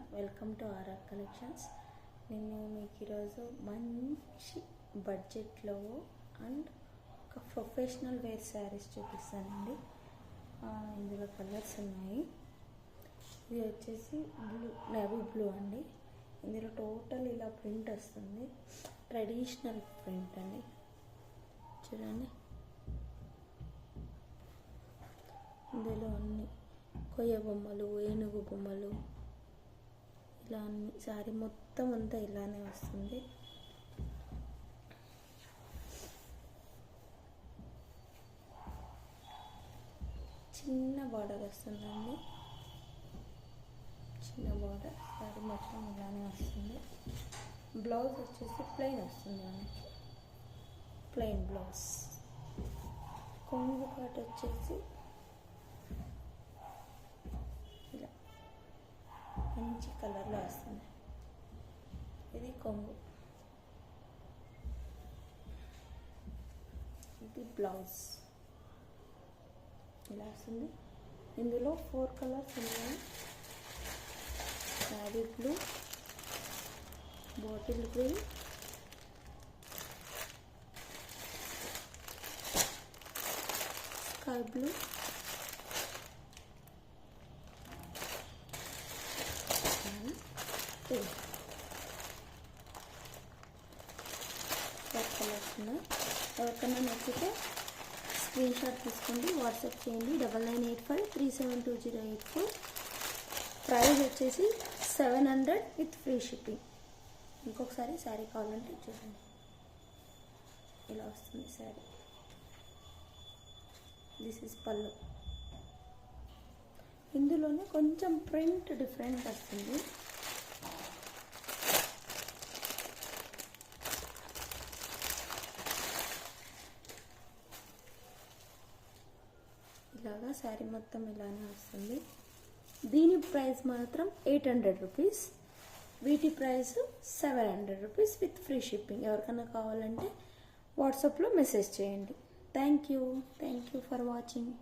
Everyone, welcome to RR collections. నేను మీకు ఈరోజు మంచి బడ్జెట్లో అండ్ ఒక ప్రొఫెషనల్ వేర్ శారీస్ చూపిస్తానండి. ఇందులో కలర్స్ ఉన్నాయి. ఇది వచ్చేసి నేవీ బ్లూ అండి. ఇందులో టోటల్ ఇలా ప్రింట్ వస్తుంది, ట్రెడిషనల్ ప్రింట్ అండి. చూడండి, ఇందులో అన్ని కొయ్య బొమ్మలు, ఏనుగు బొమ్మలు, ఇలా అన్ని శారీ మొత్తం అంతా ఇలానే వస్తుంది. చిన్న బార్డర్ వస్తుందండి, చిన్న బార్డర్. శారీ మొత్తం ఇలానే వస్తుంది. బ్లౌజ్ వచ్చేసి ప్లెయిన్ వస్తుంది మనకి, ప్లెయిన్ బ్లౌజ్. కొంగు పాట వచ్చేసి ఇలా మంచి కలర్లో వస్తుంది. ఇది కొంగు, ఇది బ్లౌజ్ ఇలా వస్తుంది. ఇందులో 4 కలర్స్ ఉన్నాయి. Navy blue, bottle green, sky blue, colours ఉన్నాయి. ఎవరికైనా నచ్చితే స్క్రీన్ షాట్ తీసుకోండి, వాట్సాప్ చేయండి. 9985372084. ప్రైస్ వచ్చేసి 700 విత్ ఫ్రీ షిప్పింగ్. ఇంకొకసారి శారీ కావాలంటే చూడండి, ఇలా వస్తుంది శారీ. దిస్ ఇస్ పళ్ళు. ఇందులోనే కొంచెం ప్రింట్ డిఫరెంట్ వస్తుంది. ఇలాగా శారీ మొత్తం ఇలానే వస్తుంది. దీని ప్రైస్ మాత్రం 800 రూపీస్, వీటి price 700 rupees with free shipping. ఎవరికైనా కావాలంటే వాట్సాప్లో మెసేజ్ చేయండి. Thank you for watching.